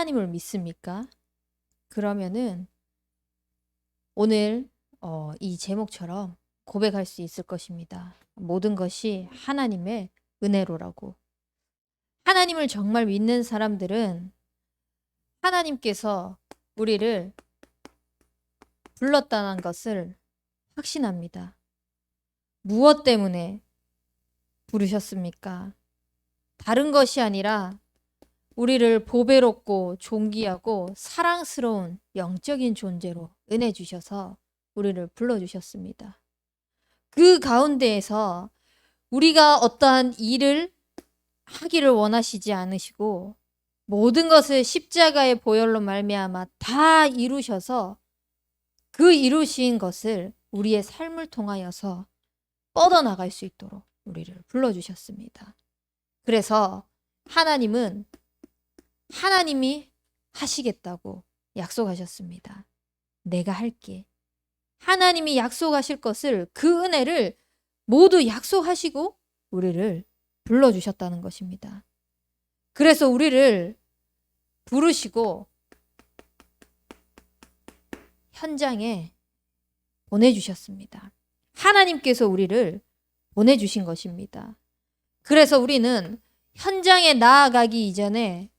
하나님을 믿습니까? 그러면은 오늘 이 제목처럼 고백할 수 있을 것입니다. 모든 것이 하나님의 은혜로라고. 하나님을 정말 믿는 사람들은 하나님께서 우리를 불렀다는 것을 확신합니다. 무엇 때문에 부르셨습니까? 다른 것이 아니라 우리를 보배롭고 존귀하고 사랑스러운 영적인 존재로 은혜 주셔서 우리를 불러주셨습니다. 그 가운데에서 우리가 어떠한 일을 하기를 원하시지 않으시고 모든 것을 십자가의 보혈로 말미암아 다 이루셔서 그 이루신 것을 우리의 삶을 통하여서 뻗어나갈 수 있도록 우리를 불러주셨습니다. 그래서 하나님은 하나님이 하시겠다고 약속하셨습니다. 내가 할게. 하나님이 약속하실 것을 그 은혜를 모두 약속하시고 우리를 불러주셨다는 것입니다. 그래서 우리를 부르시고 현장에 보내주셨습니다. 하나님께서 우리를 보내주신 것입니다. 그래서 우리는 현장에 나아가기 이전에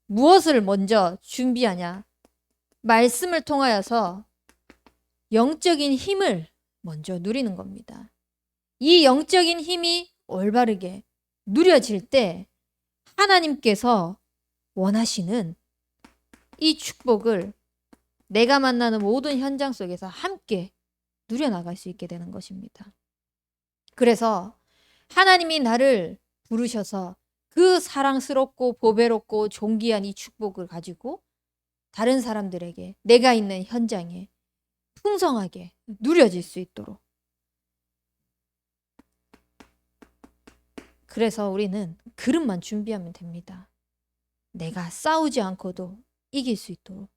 무엇을 먼저 준비하냐? 말씀을 통하여서 영적인 힘을 먼저 누리는 겁니다. 이 영적인 힘이 올바르게 누려질 때 하나님께서 원하시는 이 축복을 내가 만나는 모든 현장 속에서 함께 누려나갈 수 있게 되는 것입니다. 그래서 하나님이 나를 부르셔서 그 사랑스럽고 보배롭고 존귀한 이 축복을 가지고 다른 사람들에게 내가 있는 현장에 풍성하게 누려질 수 있도록. 그래서 우리는 그릇만 준비하면 됩니다. 내가 싸우지 않고도 이길 수 있도록.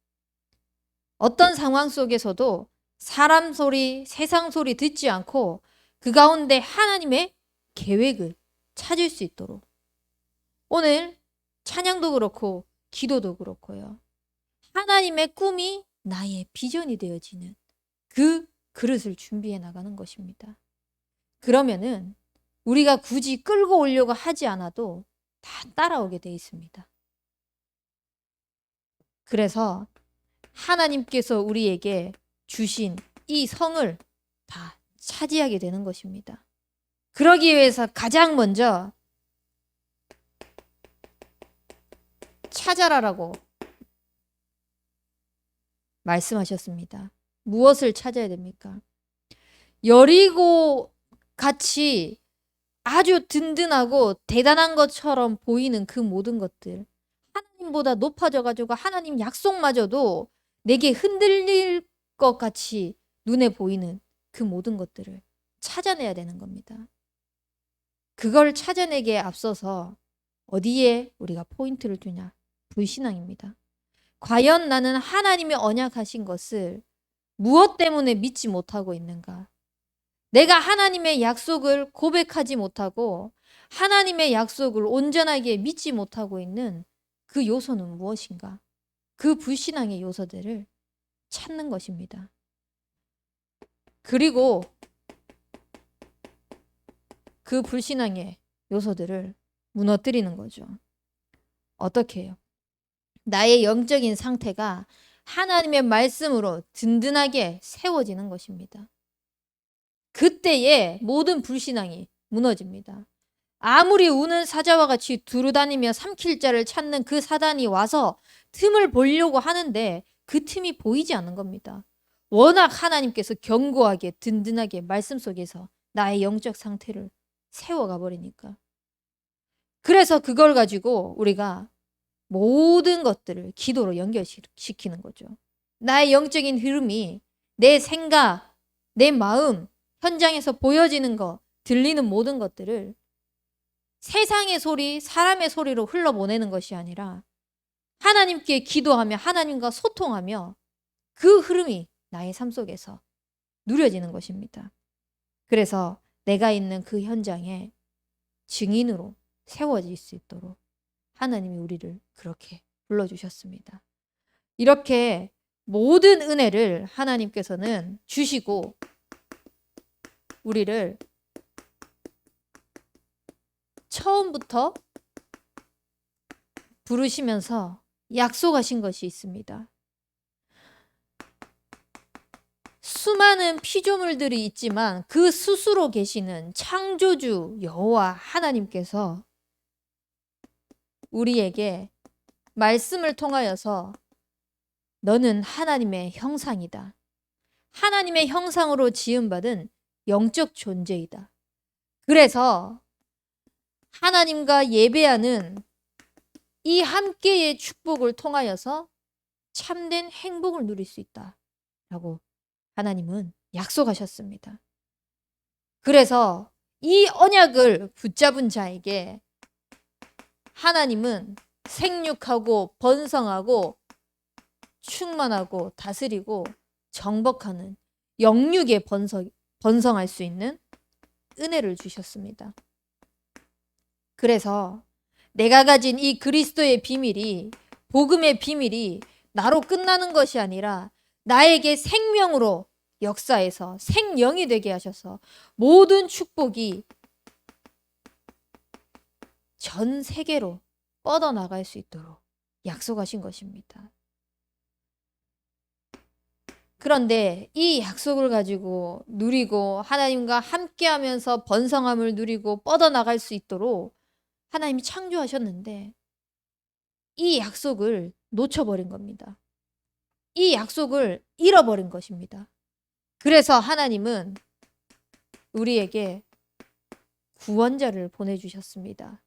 어떤 상황 속에서도 사람 소리, 세상 소리 듣지 않고 그 가운데 하나님의 계획을 찾을 수 있도록. 오늘 찬양도 그렇고 기도도 그렇고요. 하나님의 꿈이 나의 비전이 되어지는 그 그릇을 준비해 나가는 것입니다. 그러면은 우리가 굳이 끌고 오려고 하지 않아도 다 따라오게 돼 있습니다. 그래서 하나님께서 우리에게 주신 이 성을 다 차지하게 되는 것입니다. 그러기 위해서 가장 먼저 찾아라라고 말씀하셨습니다. 무엇을 찾아야 됩니까? 여리고 같이 아주 든든하고 대단한 것처럼 보이는 그 모든 것들, 하나님보다 높아져 가지고 하나님 약속마저도 내게 흔들릴 것 같이 눈에 보이는 그 모든 것들을 찾아내야 되는 겁니다. 그걸 찾아내기에 앞서서 어디에 우리가 포인트를 두냐? 불신앙입니다. 과연 나는 하나님이 언약하신 것을 무엇 때문에 믿지 못하고 있는가? 내가 하나님의 약속을 고백하지 못하고 하나님의 약속을 온전하게 믿지 못하고 있는 그 요소는 무엇인가? 그 불신앙의 요소들을 찾는 것입니다. 그리고 그 불신앙의 요소들을 무너뜨리는 거죠. 어떻게 해요? 나의 영적인 상태가 하나님의 말씀으로 든든하게 세워지는 것입니다. 그때에 모든 불신앙이 무너집니다. 아무리 우는 사자와 같이 두루다니며 삼킬 자를 찾는 그 사단이 와서 틈을 보려고 하는데 그 틈이 보이지 않는 겁니다. 워낙 하나님께서 견고하게 든든하게 말씀 속에서 나의 영적 상태를 세워가 버리니까. 그래서 그걸 가지고 우리가 모든 것들을 기도로 연결시키는 거죠. 나의 영적인 흐름이 내 생각, 내 마음, 현장에서 보여지는 것, 들리는 모든 것들을 세상의 소리, 사람의 소리로 흘러보내는 것이 아니라 하나님께 기도하며 하나님과 소통하며 그 흐름이 나의 삶 속에서 누려지는 것입니다. 그래서 내가 있는 그 현장에 증인으로 세워질 수 있도록 하나님이 우리를 그렇게 불러주셨습니다. 이렇게 모든 은혜를 하나님께서는 주시고 우리를 처음부터 부르시면서 약속하신 것이 있습니다. 수많은 피조물들이 있지만 그 스스로 계시는 창조주 여호와 하나님께서 우리에게 말씀을 통하여서 너는 하나님의 형상이다. 하나님의 형상으로 지음받은 영적 존재이다. 그래서 하나님과 예배하는 이 함께의 축복을 통하여서 참된 행복을 누릴 수 있다라고 하나님은 약속하셨습니다. 그래서 이 언약을 붙잡은 자에게 하나님은 생육하고 번성하고 충만하고 다스리고 정복하는 영육에 번성할 수 있는 은혜를 주셨습니다. 그래서 내가 가진 이 그리스도의 비밀이, 복음의 비밀이 나로 끝나는 것이 아니라 나에게 생명으로 역사해서 생명이 되게 하셔서 모든 축복이 전 세계로 뻗어나갈 수 있도록 약속하신 것입니다. 그런데 이 약속을 가지고 누리고 하나님과 함께하면서 번성함을 누리고 뻗어나갈 수 있도록 하나님이 창조하셨는데 이 약속을 놓쳐버린 겁니다. 이 약속을 잃어버린 것입니다. 그래서 하나님은 우리에게 구원자를 보내주셨습니다.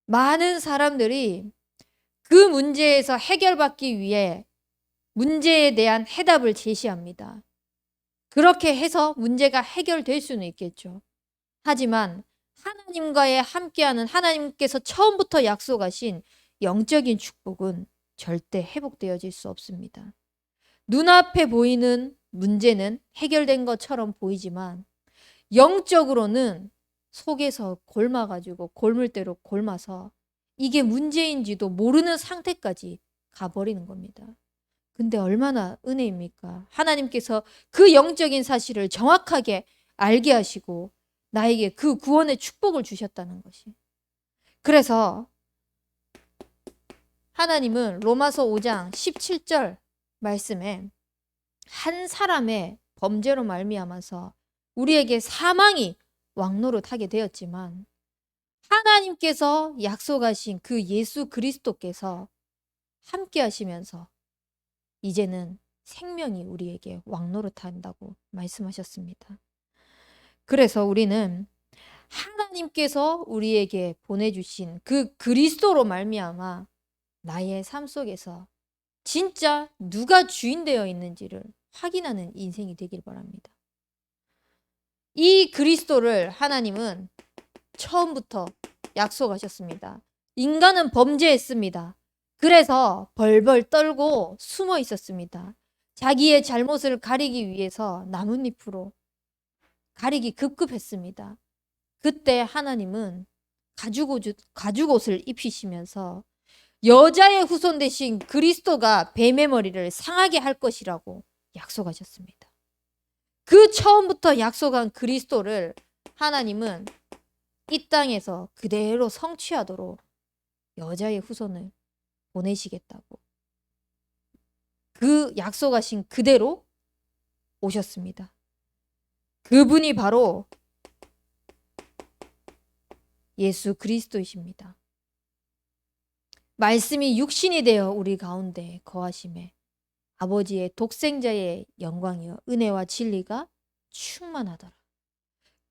많은 사람들이 그 문제에서 해결받기 위해 문제에 대한 해답을 제시합니다. 그렇게 해서 문제가 해결될 수는 있겠죠. 하지만 하나님과의 함께하는 하나님께서 처음부터 약속하신 영적인 축복은 절대 회복되어질 수 없습니다. 눈앞에 보이는 문제는 해결된 것처럼 보이지만 영적으로는 속에서 골마가지고 골물대로 골마서 이게 문제인지도 모르는 상태까지 가버리는 겁니다. 근데 얼마나 은혜입니까? 하나님께서 그 영적인 사실을 정확하게 알게 하시고 나에게 그 구원의 축복을 주셨다는 것이. 그래서 하나님은 로마서 5장 17절 말씀에 한 사람의 범죄로 말미암아서 우리에게 사망이 왕노릇하게 되었지만 하나님께서 약속하신 그 예수 그리스도께서 함께 하시면서 이제는 생명이 우리에게 왕노릇한다고 말씀하셨습니다. 그래서 우리는 하나님께서 우리에게 보내주신 그 그리스도로 말미암아 나의 삶 속에서 진짜 누가 주인 되어 있는지를 확인하는 인생이 되길 바랍니다. 이 그리스도를 하나님은 처음부터 약속하셨습니다. 인간은 범죄했습니다. 그래서 벌벌 떨고 숨어 있었습니다. 자기의 잘못을 가리기 위해서 나뭇잎으로 가리기 급급했습니다. 그때 하나님은 가죽옷을 입히시면서 여자의 후손 대신 그리스도가 뱀의 머리를 상하게 할 것이라고 약속하셨습니다. 그 처음부터 약속한 그리스도를 하나님은 이 땅에서 그대로 성취하도록 여자의 후손을 보내시겠다고 그 약속하신 그대로 오셨습니다. 그분이 바로 예수 그리스도이십니다. 말씀이 육신이 되어 우리 가운데 거하심에 아버지의 독생자의 영광이요 은혜와 진리가 충만하더라.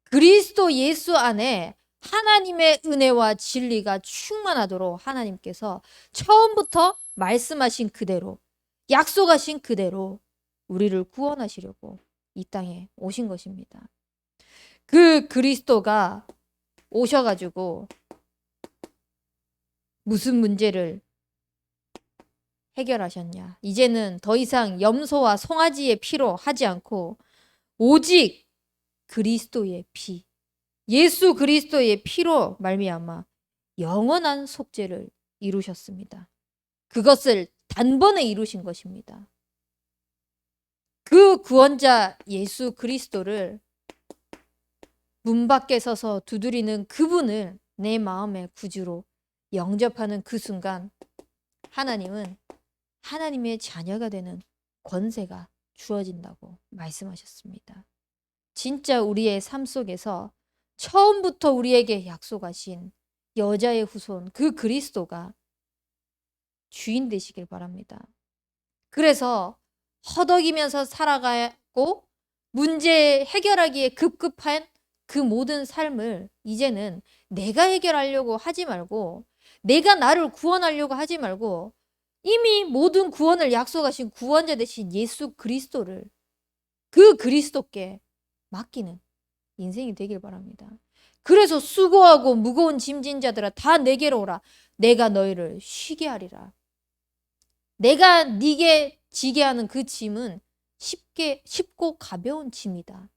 그리스도 예수 안에 하나님의 은혜와 진리가 충만하도록 하나님께서 처음부터 말씀하신 그대로 약속하신 그대로 우리를 구원하시려고 이 땅에 오신 것입니다. 그 그리스도가 오셔가지고 무슨 문제를 해결하셨냐? 이제는 더 이상 염소와 송아지의 피로 하지 않고 오직 그리스도의 피, 예수 그리스도의 피로 말미암아 영원한 속죄를 이루셨습니다. 그것을 단번에 이루신 것입니다. 그 구원자 예수 그리스도를 문 밖에 서서 두드리는 그분을 내 마음의 구주로 영접하는 그 순간 하나님은 하나님의 자녀가 되는 권세가 주어진다고 말씀하셨습니다. 진짜 우리의 삶 속에서 처음부터 우리에게 약속하신 여자의 후손 그 그리스도가 주인 되시길 바랍니다. 그래서 허덕이면서 살아가고 문제 해결하기에 급급한 그 모든 삶을 이제는 내가 해결하려고 하지 말고 내가 나를 구원하려고 하지 말고 이미 모든 구원을 약속하신 구원자 되신 예수 그리스도를 그 그리스도께 맡기는 인생이 되길 바랍니다. 그래서 수고하고 무거운 짐진 자들아 다 내게로 오라. 내가 너희를 쉬게 하리라. 내가 네게 지게 하는 그 짐은 쉽고 가벼운 짐이다.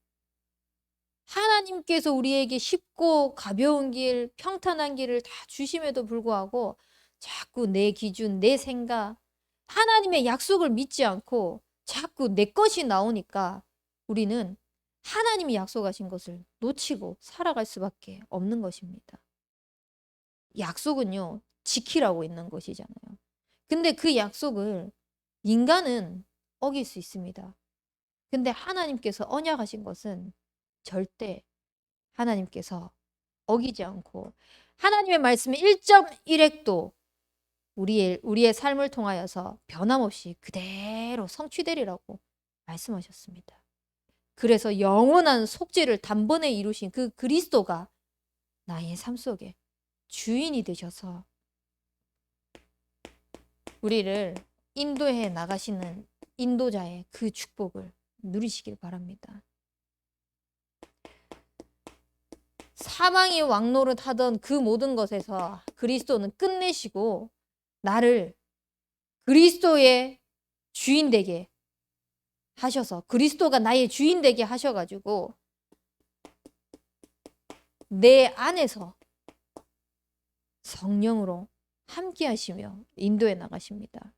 하나님께서 우리에게 쉽고 가벼운 길, 평탄한 길을 다 주심에도 불구하고 자꾸 내 기준, 내 생각, 하나님의 약속을 믿지 않고 자꾸 내 것이 나오니까 우리는 하나님이 약속하신 것을 놓치고 살아갈 수밖에 없는 것입니다. 약속은요, 지키라고 있는 것이잖아요. 근데 그 약속을 인간은 어길 수 있습니다. 근데 하나님께서 언약하신 것은 절대 하나님께서 어기지 않고 하나님의 말씀의 1.1획도 우리의 삶을 통하여서 변함없이 그대로 성취되리라고 말씀하셨습니다. 그래서 영원한 속죄를 단번에 이루신 그 그리스도가 나의 삶 속에 주인이 되셔서 우리를 인도해 나가시는 인도자의 그 축복을 누리시길 바랍니다. 사망이 왕노릇하던 그 모든 것에서 그리스도는 끝내시고 나를 그리스도의 주인 되게 하셔서 그리스도가 나의 주인 되게 하셔가지고 내 안에서 성령으로 함께 하시며 인도해 나가십니다.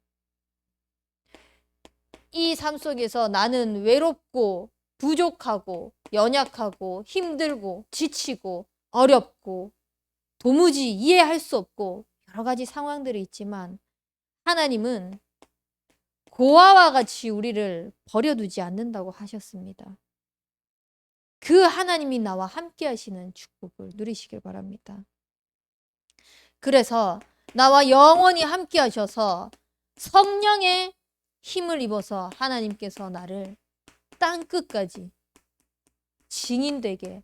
이 삶 속에서 나는 외롭고 부족하고 연약하고 힘들고 지치고 어렵고 도무지 이해할 수 없고 여러 가지 상황들이 있지만 하나님은 고아와 같이 우리를 버려두지 않는다고 하셨습니다. 그 하나님이 나와 함께 하시는 축복을 누리시길 바랍니다. 그래서 나와 영원히 함께 하셔서 성령의 힘을 입어서 하나님께서 나를 땅끝까지 증인되게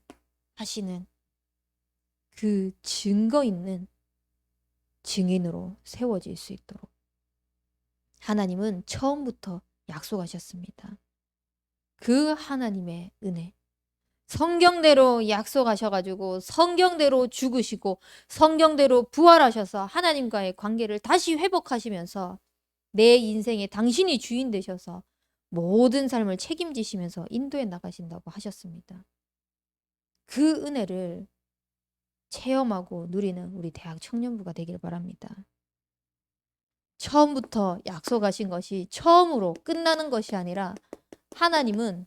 하시는 그 증거 있는 증인으로 세워질 수 있도록 하나님은 처음부터 약속하셨습니다. 그 하나님의 은혜, 성경대로 약속하셔가지고 성경대로 죽으시고 성경대로 부활하셔서 하나님과의 관계를 다시 회복하시면서 내 인생에 당신이 주인 되셔서 모든 삶을 책임지시면서 인도해 나가신다고 하셨습니다. 그 은혜를 체험하고 누리는 우리 대학 청년부가 되길 바랍니다. 처음부터 약속하신 것이 처음으로 끝나는 것이 아니라 하나님은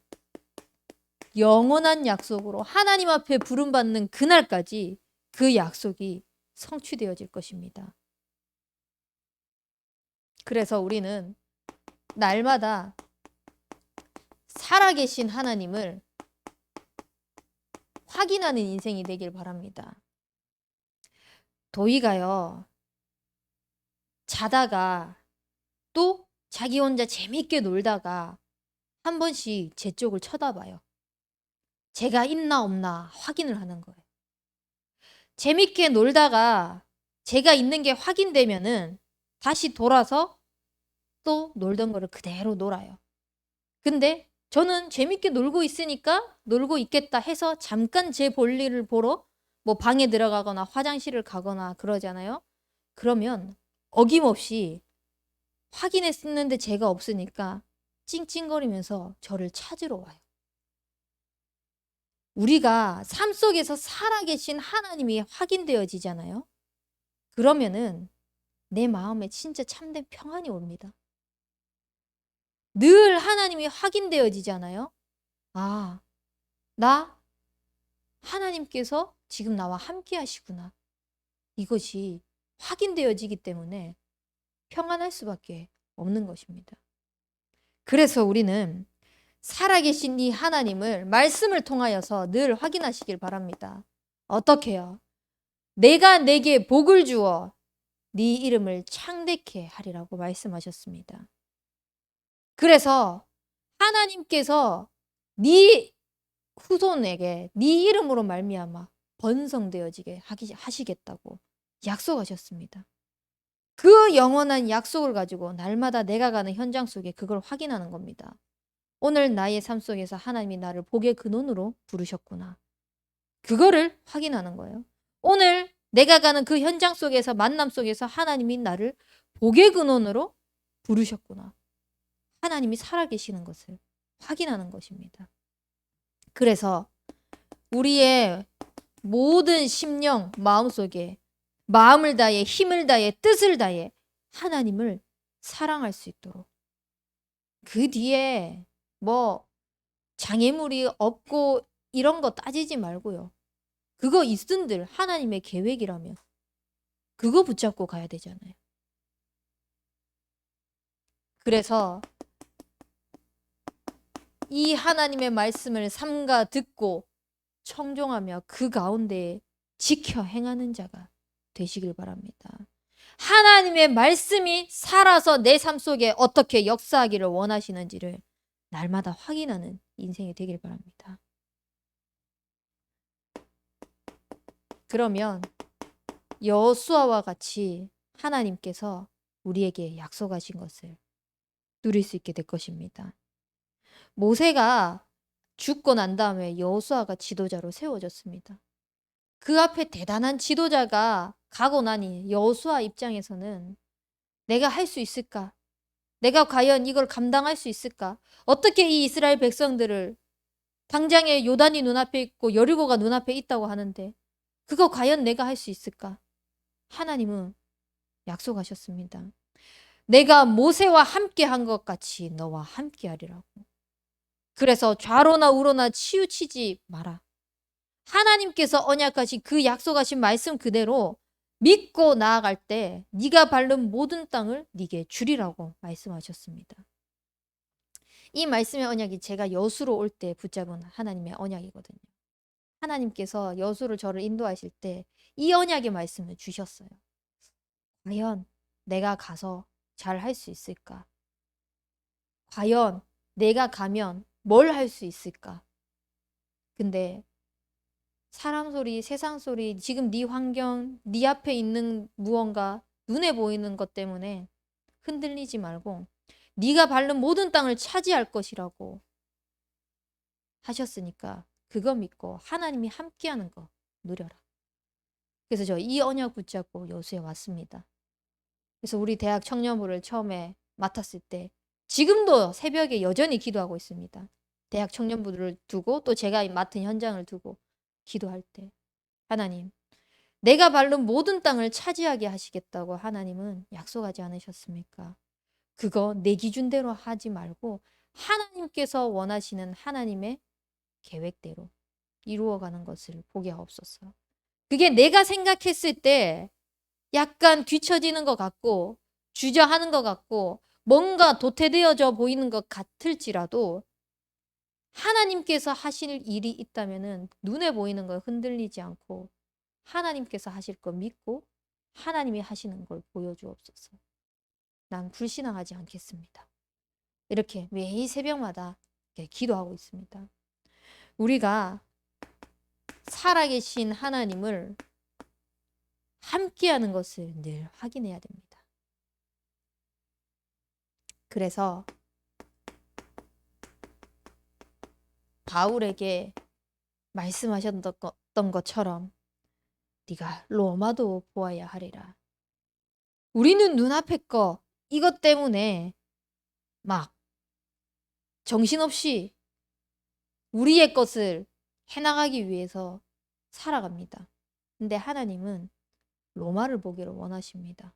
영원한 약속으로 하나님 앞에 부름받는 그날까지 그 약속이 성취되어질 것입니다. 그래서 우리는 날마다 살아계신 하나님을 확인하는 인생이 되길 바랍니다. 도희가요, 자다가 또 자기 혼자 재밌게 놀다가 한 번씩 제 쪽을 쳐다봐요. 제가 있나 없나 확인을 하는 거예요. 재밌게 놀다가 제가 있는 게 확인되면은 다시 돌아서 또 놀던 거를 그대로 놀아요. 근데 저는 재밌게 놀고 있으니까 놀고 있겠다 해서 잠깐 제 볼일을 보러 뭐 방에 들어가거나 화장실을 가거나 그러잖아요. 그러면 어김없이 확인했는데 제가 없으니까 찡찡거리면서 저를 찾으러 와요. 우리가 삶 속에서 살아계신 하나님이 확인되어지잖아요. 그러면은 내 마음에 진짜 참된 평안이 옵니다. 늘 하나님이 확인되어지잖아요. 아, 나 하나님께서 지금 나와 함께 하시구나. 이것이 확인되어지기 때문에 평안할 수밖에 없는 것입니다. 그래서 우리는 살아계신 이 하나님을 말씀을 통하여서 늘 확인하시길 바랍니다. 어떻게요? 내가 내게 복을 주어 네 이름을 창대케 하리라고 말씀하셨습니다. 그래서 하나님께서 네 후손에게 네 이름으로 말미암아 번성되어지게 하시겠다고 약속하셨습니다. 그 영원한 약속을 가지고 날마다 내가 가는 현장 속에 그걸 확인하는 겁니다. 오늘 나의 삶 속에서 하나님이 나를 복의 근원으로 부르셨구나. 그거를 확인하는 거예요. 오늘 내가 가는 그 현장 속에서 만남 속에서 하나님이 나를 복의 근원으로 부르셨구나. 하나님이 살아계시는 것을 확인하는 것입니다. 그래서 우리의 모든 심령, 마음속에 마음을 다해 힘을 다해 뜻을 다해 하나님을 사랑할 수 있도록 그 뒤에 뭐 장애물이 없고 이런 거 따지지 말고요. 그거 있은들 하나님의 계획이라면 그거 붙잡고 가야 되잖아요. 그래서 이 하나님의 말씀을 삼가 듣고 청종하며 그 가운데 지켜 행하는 자가 되시길 바랍니다. 하나님의 말씀이 살아서 내 삶 속에 어떻게 역사하기를 원하시는지를 날마다 확인하는 인생이 되길 바랍니다. 그러면 여호수아와 같이 하나님께서 우리에게 약속하신 것을 누릴 수 있게 될 것입니다. 모세가 죽고 난 다음에 여호수아가 지도자로 세워졌습니다. 그 앞에 대단한 지도자가 가고 나니 여호수아 입장에서는 내가 할 수 있을까? 내가 과연 이걸 감당할 수 있을까? 어떻게 이 이스라엘 백성들을 당장에 요단이 눈앞에 있고 여리고가 눈앞에 있다고 하는데 그거 과연 내가 할 수 있을까? 하나님은 약속하셨습니다. 내가 모세와 함께 한 것 같이 너와 함께 하리라고. 그래서 좌로나 우로나 치우치지 마라. 하나님께서 언약하신 그 약속하신 말씀 그대로 믿고 나아갈 때 네가 밟는 모든 땅을 네게 주리라고 말씀하셨습니다. 이 말씀의 언약이 제가 여수로 올 때 붙잡은 하나님의 언약이거든요. 하나님께서 여수를 저를 인도하실 때 이 언약의 말씀을 주셨어요. 과연 내가 가서 잘 할 수 있을까? 과연 내가 가면 뭘 할 수 있을까? 근데 사람 소리, 세상 소리, 지금 네 환경, 네 앞에 있는 무언가, 눈에 보이는 것 때문에 흔들리지 말고 네가 밟는 모든 땅을 차지할 것이라고 하셨으니까 그거 믿고 하나님이 함께하는 거 누려라. 그래서 저 이 언약 붙잡고 여수에 왔습니다. 그래서 우리 대학 청년부를 처음에 맡았을 때 지금도 새벽에 여전히 기도하고 있습니다. 대학 청년부를 두고 또 제가 맡은 현장을 두고 기도할 때 하나님 내가 밟는 모든 땅을 차지하게 하시겠다고 하나님은 약속하지 않으셨습니까? 그거 내 기준대로 하지 말고 하나님께서 원하시는 하나님의 계획대로 이루어가는 것을 보게 하옵소서. 그게 내가 생각했을 때 약간 뒤처지는 것 같고 주저하는 것 같고 뭔가 도태되어져 보이는 것 같을지라도 하나님께서 하실 일이 있다면은 눈에 보이는 걸 흔들리지 않고 하나님께서 하실 거 믿고 하나님이 하시는 걸 보여주옵소서. 난 불신앙하지 않겠습니다. 이렇게 매일 새벽마다 기도하고 있습니다. 우리가 살아계신 하나님을 함께하는 것을 늘 확인해야 됩니다. 그래서 바울에게 말씀하셨던 것처럼 네가 로마도 보아야 하리라. 우리는 눈앞의 거 이것 때문에 막 정신없이 우리의 것을 해나가기 위해서 살아갑니다. 근데 하나님은 로마를 보기를 원하십니다.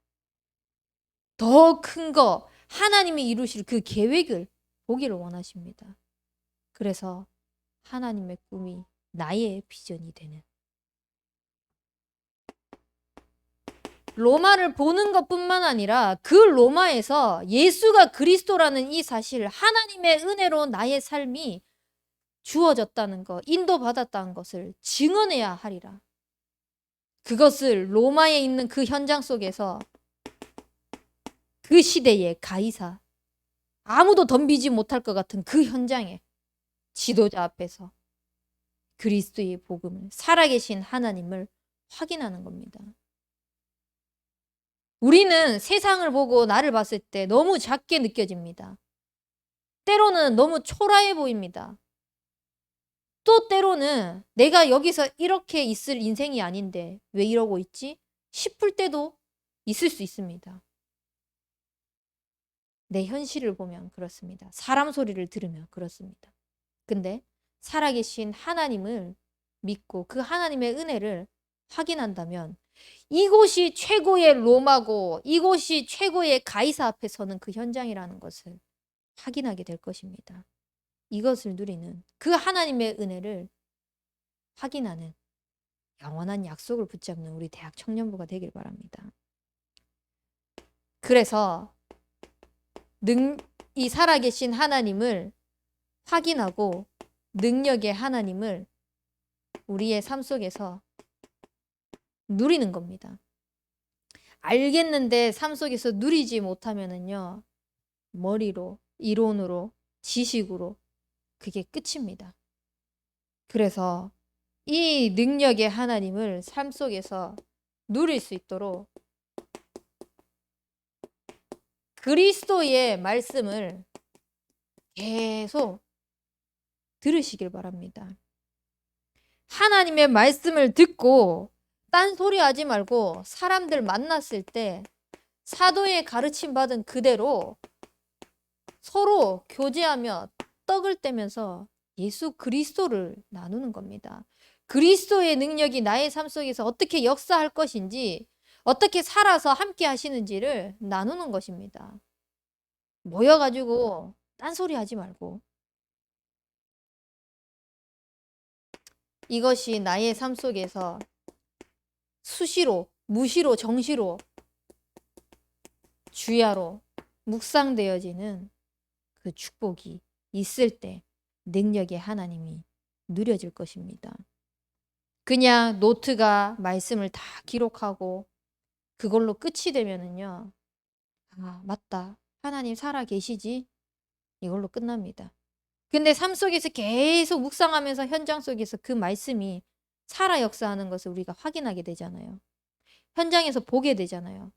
더 큰 거, 하나님이 이루실 그 계획을 보기를 원하십니다. 그래서 하나님의 꿈이 나의 비전이 되는, 로마를 보는 것뿐만 아니라 그 로마에서 예수가 그리스도라는 이 사실, 하나님의 은혜로 나의 삶이 주어졌다는 것, 인도받았다는 것을 증언해야 하리라. 그것을 로마에 있는 그 현장 속에서 그 시대의 가이사, 아무도 덤비지 못할 것 같은 그 현장에 지도자 앞에서 그리스도의 복음을, 살아계신 하나님을 확인하는 겁니다. 우리는 세상을 보고 나를 봤을 때 너무 작게 느껴집니다. 때로는 너무 초라해 보입니다. 또 때로는 내가 여기서 이렇게 있을 인생이 아닌데 왜 이러고 있지? 싶을 때도 있을 수 있습니다. 내 현실을 보면 그렇습니다. 사람 소리를 들으면 그렇습니다. 근데 살아계신 하나님을 믿고 그 하나님의 은혜를 확인한다면 이곳이 최고의 로마고 이곳이 최고의 가이사 앞에 서는 그 현장이라는 것을 확인하게 될 것입니다. 이것을 누리는, 그 하나님의 은혜를 확인하는 영원한 약속을 붙잡는 우리 대학 청년부가 되길 바랍니다. 그래서 이 살아계신 하나님을 확인하고 능력의 하나님을 우리의 삶 속에서 누리는 겁니다. 알겠는데 삶 속에서 누리지 못하면은요, 머리로, 이론으로, 지식으로 그게 끝입니다. 그래서 이 능력의 하나님을 삶 속에서 누릴 수 있도록 그리스도의 말씀을 계속 들으시길 바랍니다. 하나님의 말씀을 듣고 딴소리 하지 말고 사람들 만났을 때 사도의 가르침 받은 그대로 서로 교제하며 떡을 떼면서 예수 그리스도를 나누는 겁니다. 그리스도의 능력이 나의 삶 속에서 어떻게 역사할 것인지, 어떻게 살아서 함께 하시는지를 나누는 것입니다. 모여가지고 딴소리 하지 말고. 이것이 나의 삶 속에서 수시로, 무시로, 정시로, 주야로 묵상되어지는 그 축복이 있을 때 능력의 하나님이 누려질 것입니다. 그냥 노트가 말씀을 다 기록하고 그걸로 끝이 되면은요, 아, 맞다, 하나님 살아 계시지, 이걸로 끝납니다. 근데 삶 속에서 계속 묵상하면서 현장 속에서 그 말씀이 살아 역사하는 것을 우리가 확인하게 되잖아요. 현장에서 보게 되잖아요.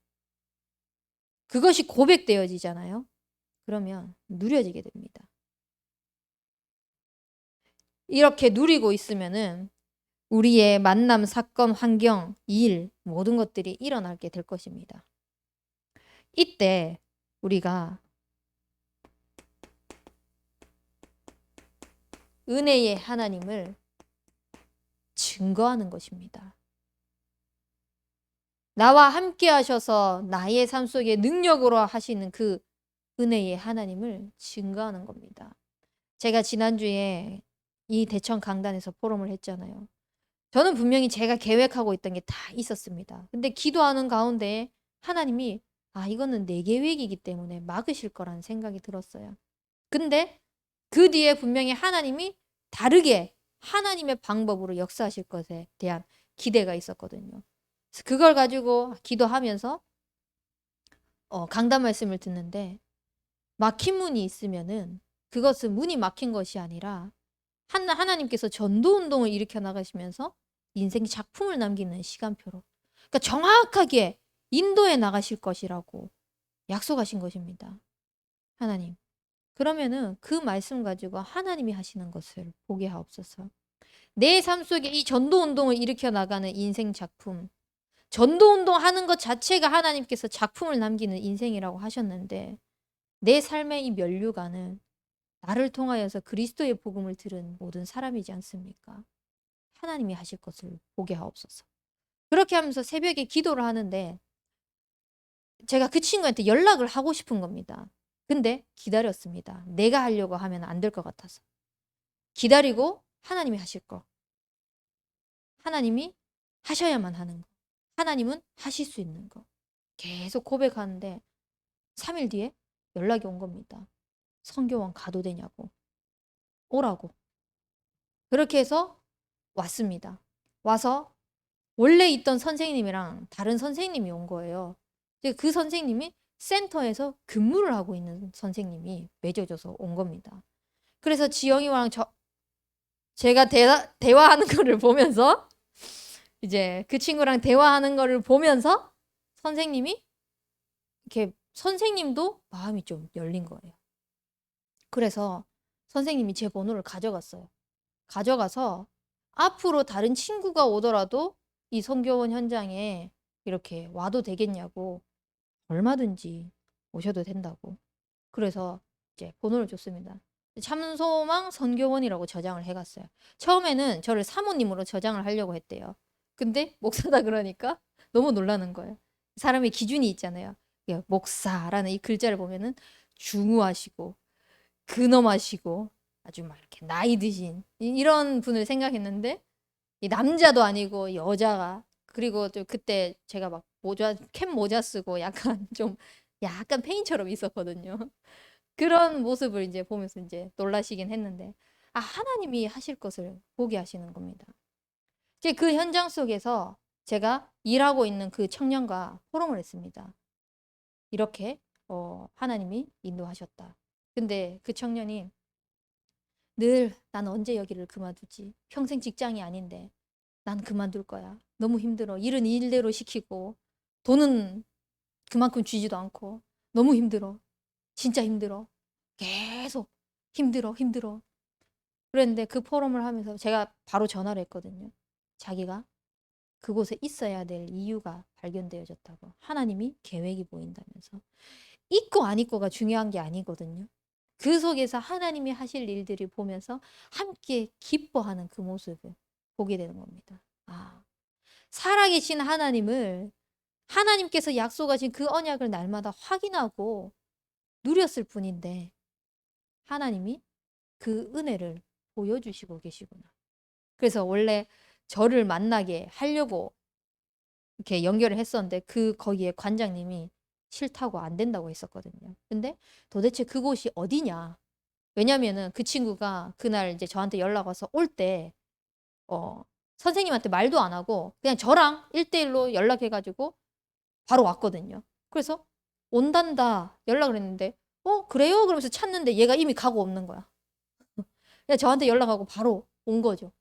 그것이 고백되어지잖아요. 그러면 누려지게 됩니다. 이렇게 누리고 있으면은 우리의 만남, 사건, 환경, 일, 모든 것들이 일어나게 될 것입니다. 이때 우리가 은혜의 하나님을 증거하는 것입니다. 나와 함께 하셔서 나의 삶 속에 능력으로 하시는 그 은혜의 하나님을 증거하는 겁니다. 제가 지난주에 이 대천 강단에서 포럼을 했잖아요. 저는 분명히 제가 계획하고 있던 게 다 있었습니다. 근데 기도하는 가운데 하나님이, 아, 이거는 내 계획이기 때문에 막으실 거라는 생각이 들었어요. 근데 그 뒤에 분명히 하나님이 다르게 하나님의 방법으로 역사하실 것에 대한 기대가 있었거든요. 그래서 그걸 가지고 기도하면서 강단 말씀을 듣는데, 막힌 문이 있으면은 그것은 문이 막힌 것이 아니라 하나님께서 전도 운동을 일으켜 나가시면서 인생 작품을 남기는 시간표로, 그러니까 정확하게 인도해 나가실 것이라고 약속하신 것입니다. 하나님. 그러면은 그 말씀 가지고 하나님이 하시는 것을 보게 하옵소서. 내 삶 속에 이 전도 운동을 일으켜 나가는 인생 작품, 전도 운동 하는 것 자체가 하나님께서 작품을 남기는 인생이라고 하셨는데, 내 삶의 이 면류관은 나를 통하여서 그리스도의 복음을 들은 모든 사람이지 않습니까? 하나님이 하실 것을 보게 하옵소서. 그렇게 하면서 새벽에 기도를 하는데 제가 그 친구한테 연락을 하고 싶은 겁니다. 근데 기다렸습니다. 내가 하려고 하면 안 될 것 같아서. 기다리고 하나님이 하실 거. 하나님이 하셔야만 하는 거. 하나님은 하실 수 있는 거. 계속 고백하는데 3일 뒤에 연락이 온 겁니다. 성교원 가도 되냐고. 오라고. 그렇게 해서 왔습니다. 와서 원래 있던 선생님이랑 다른 선생님이 온 거예요. 그 선생님이 센터에서 근무를 하고 있는 선생님이 맺어져서 온 겁니다. 그래서 지영이랑 제가 대화하는 거를 보면서 이제 그 친구랑 대화하는 거를 보면서 선생님이 이렇게 선생님도 마음이 좀 열린 거예요. 그래서 선생님이 제 번호를 가져갔어요. 가져가서 앞으로 다른 친구가 오더라도 이 성교원 현장에 이렇게 와도 되겠냐고 얼마든지 오셔도 된다고. 그래서 이제 번호를 줬습니다. 참소망 선교원이라고 저장을 해갔어요. 처음에는 저를 사모님으로 저장을 하려고 했대요. 근데 목사다 그러니까 너무 놀라는 거예요. 사람의 기준이 있잖아요. 목사라는 이 글자를 보면은 중후하시고 근엄하시고 아주 막 이렇게 나이 드신 이런 분을 생각했는데 이 남자도 아니고 여자가 그리고 또 그때 제가 막 캡 모자 쓰고 약간 좀 약간 페인처럼 있었거든요. 그런 모습을 이제 보면서 이제 놀라시긴 했는데 하나님이 하실 것을 보게 하시는 겁니다. 이제 그 현장 속에서 제가 일하고 있는 그 청년과 포럼을 했습니다. 이렇게 하나님이 인도하셨다. 근데 그 청년이 늘 난 언제 여기를 그만두지? 평생 직장이 아닌데 난 그만둘 거야. 너무 힘들어. 일은 일대로 시키고 돈은 그만큼 주지도 않고 너무 힘들어. 진짜 힘들어. 계속 힘들어, 힘들어. 그랬는데 그 포럼을 하면서 제가 바로 전화를 했거든요. 자기가 그곳에 있어야 될 이유가 발견되어졌다고. 하나님이 계획이 보인다면서. 있고 안 있고가 중요한 게 아니거든요. 그 속에서 하나님이 하실 일들을 보면서 함께 기뻐하는 그 모습을 보게 되는 겁니다. 살아계신 하나님을 하나님께서 약속하신 그 언약을 날마다 확인하고 누렸을 뿐인데 하나님이 그 은혜를 보여주시고 계시구나. 그래서 원래 저를 만나게 하려고 이렇게 연결을 했었는데 거기에 관장님이 싫다고 안 된다고 했었거든요. 근데 도대체 그곳이 어디냐? 왜냐면은 그 친구가 그날 이제 저한테 연락 와서 올 때 선생님한테 말도 안 하고 그냥 저랑 1대1로 연락해가지고 바로 왔거든요. 그래서 온단다 연락을 했는데 그래요? 그러면서 찾는데 얘가 이미 가고 없는 거야. 그냥 저한테 연락하고 바로 온 거죠.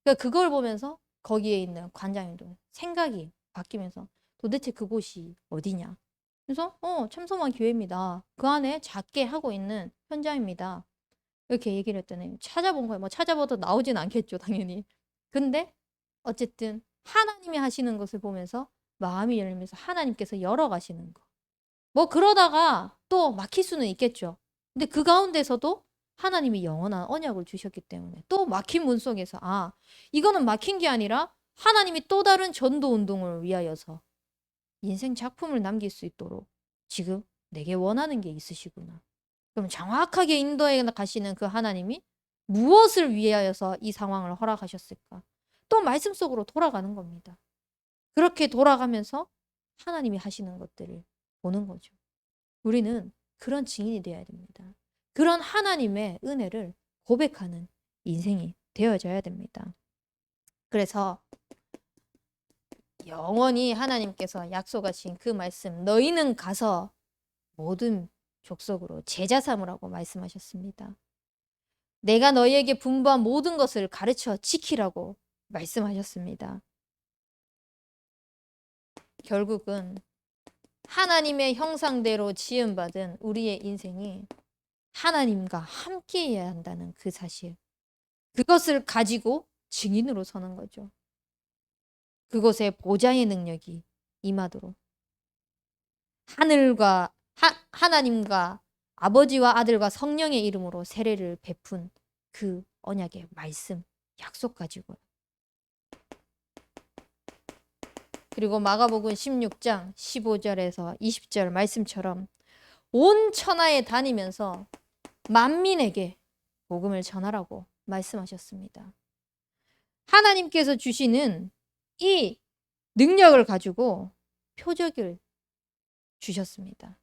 그러니까 그걸 보면서 거기에 있는 관장님도 생각이 바뀌면서 도대체 그곳이 어디냐. 그래서 참소만 교회입니다. 그 안에 작게 하고 있는 현장입니다. 이렇게 얘기를 했더니 찾아본 거예요. 뭐 찾아봐도 나오진 않겠죠, 당연히. 근데 어쨌든 하나님이 하시는 것을 보면서 마음이 열리면서 하나님께서 열어가시는 거. 뭐 그러다가 또 막힐 수는 있겠죠. 근데 그 가운데서도 하나님이 영원한 언약을 주셨기 때문에 또 막힌 문 속에서 이거는 막힌 게 아니라 하나님이 또 다른 전도 운동을 위하여서 인생 작품을 남길 수 있도록 지금 내게 원하는 게 있으시구나. 그럼 정확하게 인도해 가시는 그 하나님이 무엇을 위하여서 이 상황을 허락하셨을까? 또 말씀 속으로 돌아가는 겁니다. 그렇게 돌아가면서 하나님이 하시는 것들을 보는 거죠. 우리는 그런 증인이 되어야 됩니다. 그런 하나님의 은혜를 고백하는 인생이 되어져야 됩니다. 그래서 영원히 하나님께서 약속하신 그 말씀 너희는 가서 모든 족속으로 제자 삼으라고 말씀하셨습니다. 내가 너희에게 분부한 모든 것을 가르쳐 지키라고 말씀하셨습니다. 결국은 하나님의 형상대로 지음받은 우리의 인생이 하나님과 함께해야 한다는 그 사실. 그것을 가지고 증인으로 서는 거죠. 그것에 보좌의 능력이 임하도록. 하나님과 아버지와 아들과 성령의 이름으로 세례를 베푼 그 언약의 말씀, 약속 가지고 그리고 마가복음 16장 15절에서 20절 말씀처럼 온 천하에 다니면서 만민에게 복음을 전하라고 말씀하셨습니다. 하나님께서 주시는 이 능력을 가지고 표적을 주셨습니다.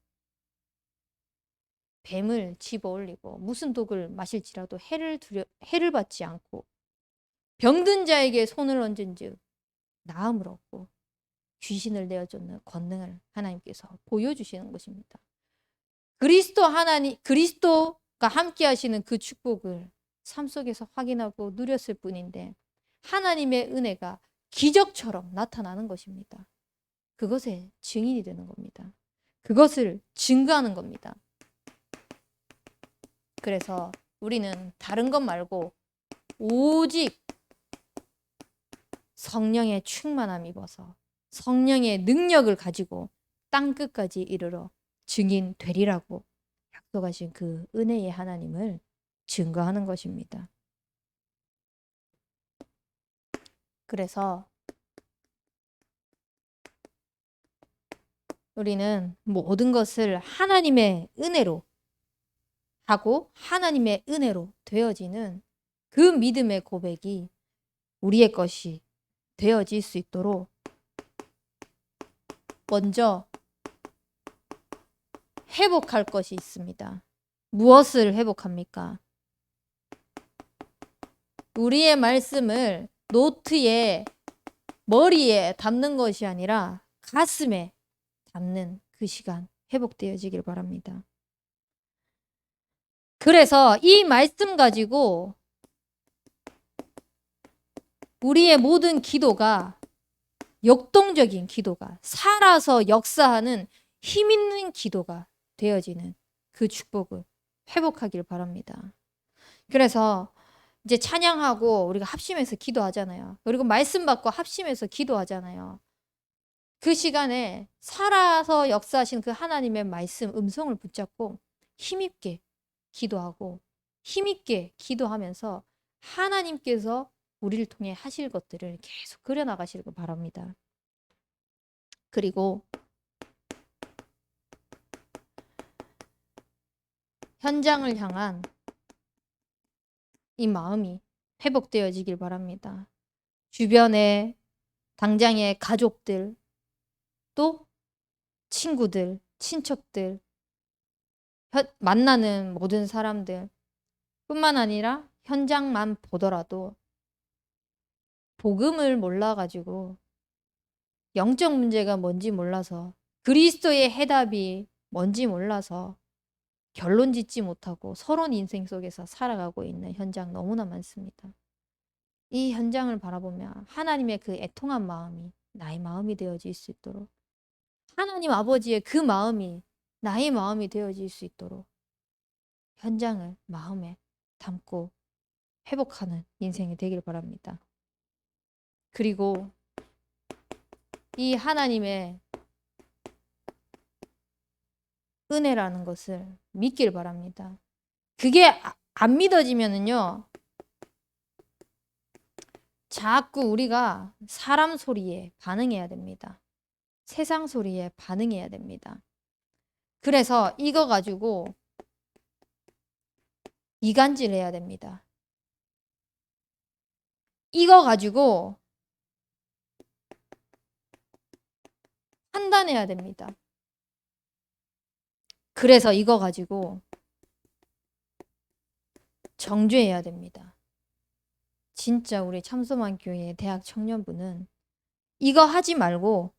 뱀을 집어 올리고 무슨 독을 마실지라도 해를 받지 않고 병든 자에게 손을 얹은 즉 나음을 얻고 귀신을 내어쫓는 권능을 하나님께서 보여주시는 것입니다. 그리스도가 함께 하시는 그 축복을 삶 속에서 확인하고 누렸을 뿐인데 하나님의 은혜가 기적처럼 나타나는 것입니다. 그것의 증인이 되는 겁니다. 그것을 증거하는 겁니다. 그래서 우리는 다른 것 말고 오직 성령의 충만함 입어서 성령의 능력을 가지고 땅끝까지 이르러 증인 되리라고 약속하신 그 은혜의 하나님을 증거하는 것입니다. 그래서 우리는 모든 것을 하나님의 은혜로 하고 하나님의 은혜로 되어지는 그 믿음의 고백이 우리의 것이 되어질 수 있도록 먼저 회복할 것이 있습니다. 무엇을 회복합니까? 우리의 말씀을 노트에 머리에 담는 것이 아니라 가슴에 담는 그 시간 회복되어지길 바랍니다. 그래서 이 말씀 가지고 우리의 모든 기도가 역동적인 기도가 살아서 역사하는 힘 있는 기도가 되어지는 그 축복을 회복하길 바랍니다. 그래서 이제 찬양하고 우리가 합심해서 기도하잖아요. 그리고 말씀 받고 합심해서 기도하잖아요. 그 시간에 살아서 역사하신 그 하나님의 말씀 음성을 붙잡고 힘있게 기도하고 힘있게 기도하면서 하나님께서 우리를 통해 하실 것들을 계속 그려나가시길 바랍니다. 그리고 현장을 향한 이 마음이 회복되어지길 바랍니다. 주변에 당장의 가족들, 또 친구들, 친척들, 만나는 모든 사람들 뿐만 아니라 현장만 보더라도 복음을 몰라가지고 영적 문제가 뭔지 몰라서 그리스도의 해답이 뭔지 몰라서 결론 짓지 못하고 서론 인생 속에서 살아가고 있는 현장 너무나 많습니다. 이 현장을 바라보며 하나님의 그 애통한 마음이 나의 마음이 되어질 수 있도록 하나님 아버지의 그 마음이 나의 마음이 되어질 수 있도록 현장을 마음에 담고 회복하는 인생이 되길 바랍니다. 그리고 이 하나님의 은혜라는 것을 믿길 바랍니다. 그게 안 믿어지면은요, 자꾸 우리가 사람 소리에 반응해야 됩니다. 세상 소리에 반응해야 됩니다. 그래서 이거 가지고 이간질 해야 됩니다. 이거 가지고 판단해야 됩니다. 그래서 이거 가지고 정죄해야 됩니다. 진짜 우리 참소만 교회 대학 청년부는 이거 하지 말고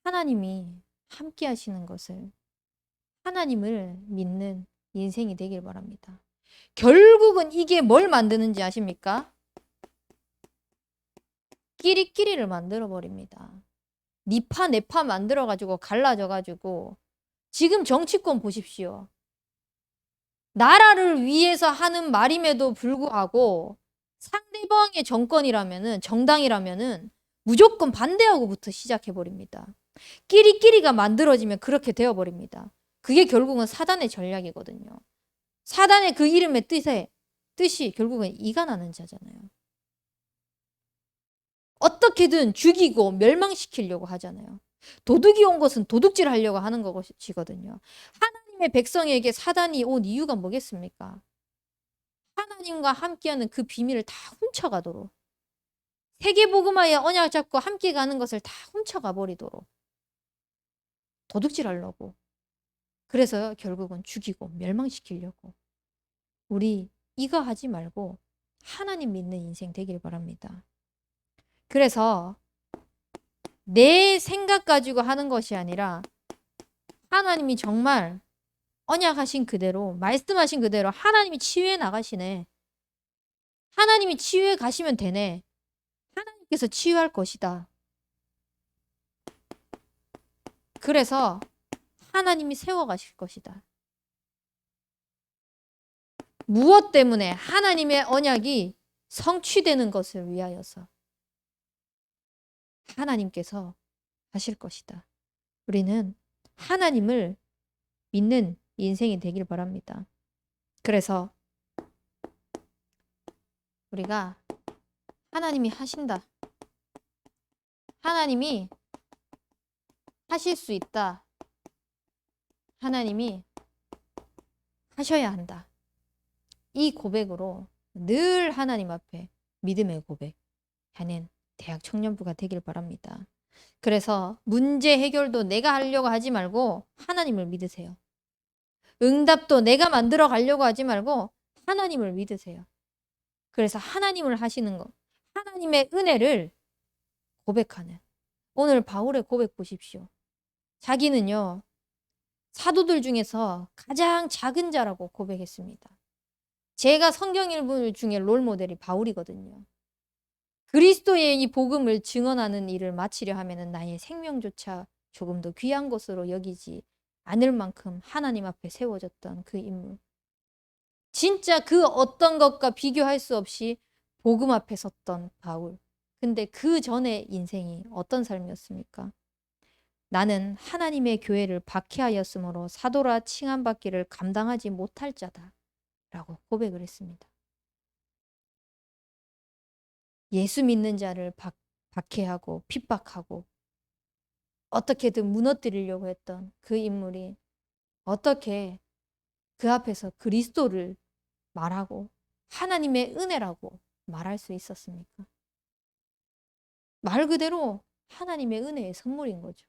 하나님이 함께 하시는 것을 하나님을 믿는 인생이 되길 바랍니다. 결국은 이게 뭘 만드는지 아십니까? 끼리끼리를 만들어 버립니다. 니파 내파 만들어 가지고 갈라져 가지고 지금 정치권 보십시오. 나라를 위해서 하는 말임에도 불구하고 상대방의 정당이라면은 무조건 반대하고부터 시작해 버립니다. 끼리끼리가 만들어지면 그렇게 되어 버립니다. 그게 결국은 사단의 전략이거든요. 사단의 그 이름의 뜻이 결국은 이간하는 자잖아요. 어떻게든 죽이고 멸망시키려고 하잖아요. 도둑이 온 것은 도둑질 하려고 하는 것이거든요. 하나님의 백성에게 사단이 온 이유가 뭐겠습니까? 하나님과 함께하는 그 비밀을 다 훔쳐가도록, 세계복음화의 언약 잡고 함께 가는 것을 다 훔쳐가 버리도록 도둑질 하려고. 그래서 결국은 죽이고 멸망시키려고. 우리 이거 하지 말고 하나님 믿는 인생 되길 바랍니다. 그래서 내 생각 가지고 하는 것이 아니라 하나님이 정말 언약하신 그대로, 말씀하신 그대로 하나님이 치유해 나가시네. 하나님이 치유해 가시면 되네. 하나님께서 치유할 것이다. 그래서 하나님이 세워가실 것이다. 무엇 때문에? 하나님의 언약이 성취되는 것을 위하여서 하나님께서 하실 것이다. 우리는 하나님을 믿는 인생이 되길 바랍니다. 그래서 우리가 하나님이 하신다. 하나님이 하실 수 있다. 하나님이 하셔야 한다. 이 고백으로 늘 하나님 앞에 믿음의 고백하는 대학 청년부가 되길 바랍니다. 그래서 문제 해결도 내가 하려고 하지 말고 하나님을 믿으세요. 응답도 내가 만들어 가려고 하지 말고 하나님을 믿으세요. 그래서 하나님을 하시는 것, 하나님의 은혜를 고백하는. 오늘 바울의 고백 보십시오. 자기는요, 사도들 중에서 가장 작은 자라고 고백했습니다. 제가 성경 읽은 중에 롤모델이 바울이거든요. 그리스도의 이 복음을 증언하는 일을 마치려 하면 나의 생명조차 조금 더 귀한 것으로 여기지 않을 만큼 하나님 앞에 세워졌던 그 인물. 진짜 그 어떤 것과 비교할 수 없이 복음 앞에 섰던 바울. 근데 그 전의 인생이 어떤 삶이었습니까? 나는 하나님의 교회를 박해하였으므로 사도라 칭함받기를 감당하지 못할 자다 라고 고백을 했습니다. 예수 믿는 자를 박해하고 핍박하고 어떻게든 무너뜨리려고 했던 그 인물이 어떻게 그 앞에서 그리스도를 말하고 하나님의 은혜라고 말할 수 있었습니까? 말 그대로 하나님의 은혜의 선물인 거죠.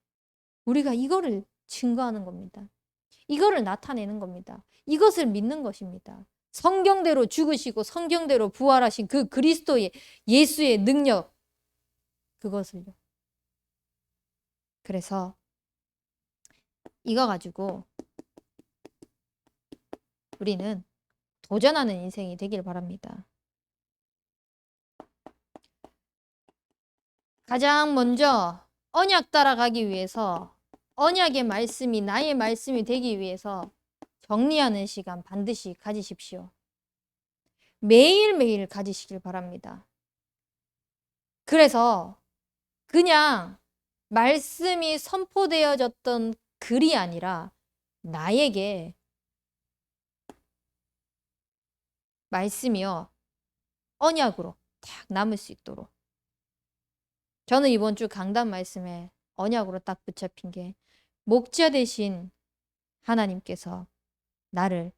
우리가 이거를 증거하는 겁니다. 이거를 나타내는 겁니다. 이것을 믿는 것입니다. 성경대로 죽으시고 성경대로 부활하신 그 그리스도의 예수의 능력, 그것을요. 그래서 이거 가지고 우리는 도전하는 인생이 되길 바랍니다. 가장 먼저 언약 따라가기 위해서, 언약의 말씀이 나의 말씀이 되기 위해서 정리하는 시간 반드시 가지십시오. 매일매일 가지시길 바랍니다. 그래서 그냥 말씀이 선포되어졌던 글이 아니라 나에게 말씀이요, 언약으로 딱 남을 수 있도록. 저는 이번 주 강단 말씀에 언약으로 딱 붙잡힌 게, 목자 되신 하나님께서 나를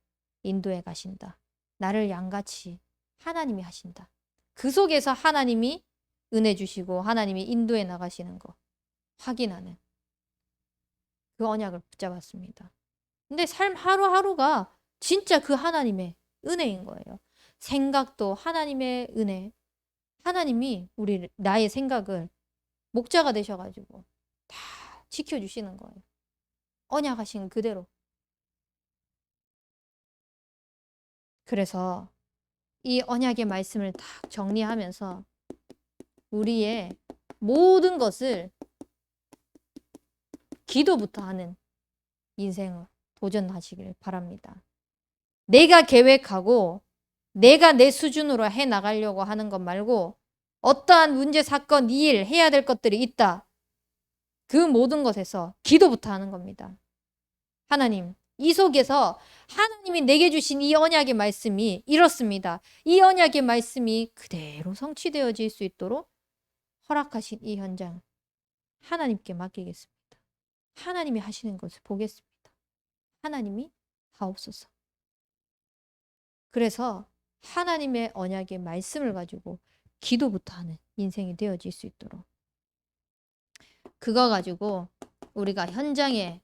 인도해 가신다. 나를 양같이 하나님이 하신다. 그 속에서 하나님이 은혜 주시고 하나님이 인도해 나가시는 거 확인하는 그 언약을 붙잡았습니다. 근데 삶 하루하루가 진짜 그 하나님의 은혜인 거예요. 생각도 하나님의 은혜. 하나님이 나의 생각을 목자가 되셔가지고 다 지켜주시는 거예요. 언약하신 그대로. 그래서 이 언약의 말씀을 다 정리하면서 우리의 모든 것을 기도부터 하는 인생을 도전하시길 바랍니다. 내가 계획하고 내가 내 수준으로 해 나가려고 하는 것 말고, 어떠한 문제, 사건, 일, 해야 될 것들이 있다. 그 모든 것에서 기도부터 하는 겁니다. 하나님, 이 속에서 하나님이 내게 주신 이 언약의 말씀이 이렇습니다. 이 언약의 말씀이 그대로 성취되어질 수 있도록 허락하신 이 현장 하나님께 맡기겠습니다. 하나님이 하시는 것을 보겠습니다. 하나님이 하옵소서. 그래서 하나님의 언약의 말씀을 가지고 기도부터 하는 인생이 되어질 수 있도록 그거 가지고 우리가 현장에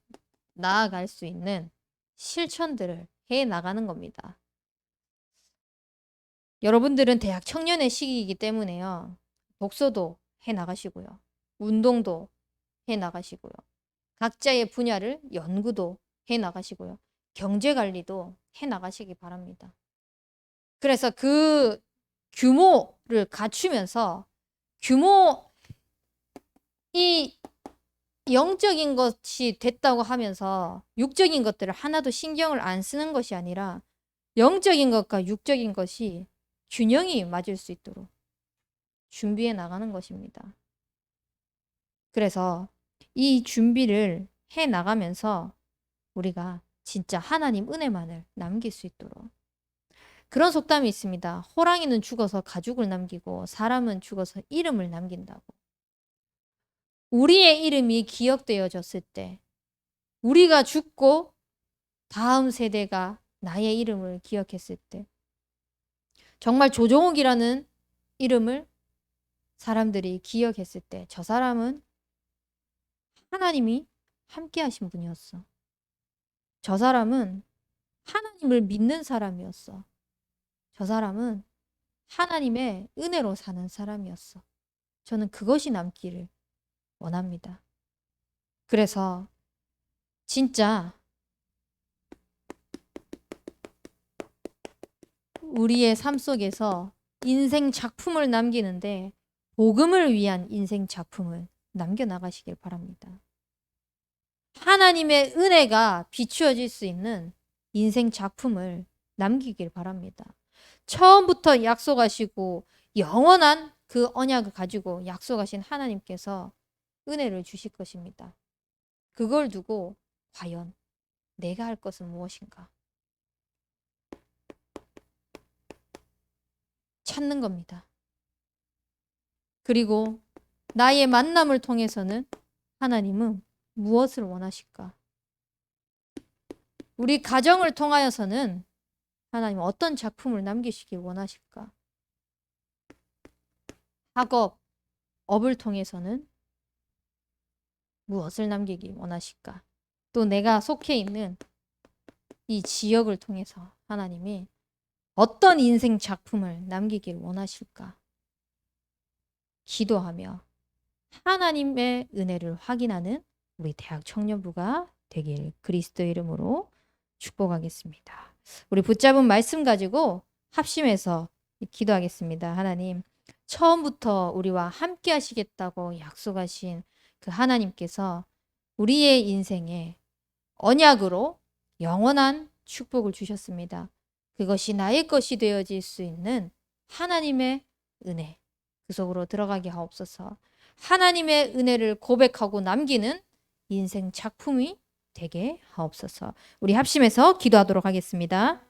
나아갈 수 있는 실천들을 해 나가는 겁니다. 여러분들은 대학 청년의 시기이기 때문에요. 독서도 해 나가시고요. 운동도 해 나가시고요. 각자의 분야를 연구도 해 나가시고요. 경제 관리도 해 나가시기 바랍니다. 그래서 그 규모를 갖추면서 이 영적인 것이 됐다고 하면서 육적인 것들을 하나도 신경을 안 쓰는 것이 아니라 영적인 것과 육적인 것이 균형이 맞을 수 있도록 준비해 나가는 것입니다. 그래서 이 준비를 해 나가면서 우리가 진짜 하나님 은혜만을 남길 수 있도록 그런 속담이 있습니다. 호랑이는 죽어서 가죽을 남기고 사람은 죽어서 이름을 남긴다고. 우리의 이름이 기억되어졌을 때 우리가 죽고 다음 세대가 나의 이름을 기억했을 때 정말 조종욱이라는 이름을 사람들이 기억했을 때 저 사람은 하나님이 함께 하신 분이었어. 저 사람은 하나님을 믿는 사람이었어. 저 사람은 하나님의 은혜로 사는 사람이었어. 저는 그것이 남기를 원합니다. 그래서 진짜 우리의 삶 속에서 인생 작품을 남기는데 복음을 위한 인생 작품을 남겨나가시길 바랍니다. 하나님의 은혜가 비추어질 수 있는 인생 작품을 남기길 바랍니다. 처음부터 약속하시고 영원한 그 언약을 가지고 약속하신 하나님께서 은혜를 주실 것입니다. 그걸 두고 과연 내가 할 것은 무엇인가? 찾는 겁니다. 그리고 나의 만남을 통해서는 하나님은 무엇을 원하실까? 우리 가정을 통하여서는 하나님은 어떤 작품을 남기시길 원하실까? 학업, 업을 통해서는 무엇을 남기길 원하실까? 또 내가 속해 있는 이 지역을 통해서 하나님이 어떤 인생 작품을 남기길 원하실까? 기도하며 하나님의 은혜를 확인하는 우리 대학 청년부가 되길 그리스도 이름으로 축복하겠습니다. 우리 붙잡은 말씀 가지고 합심해서 기도하겠습니다. 하나님, 처음부터 우리와 함께 하시겠다고 약속하신 그 하나님께서 우리의 인생에 언약으로 영원한 축복을 주셨습니다. 그것이 나의 것이 되어질 수 있는 하나님의 은혜, 그 속으로 들어가게 하옵소서. 하나님의 은혜를 고백하고 남기는 인생 작품이 되게 하옵소서. 우리 합심해서 기도하도록 하겠습니다.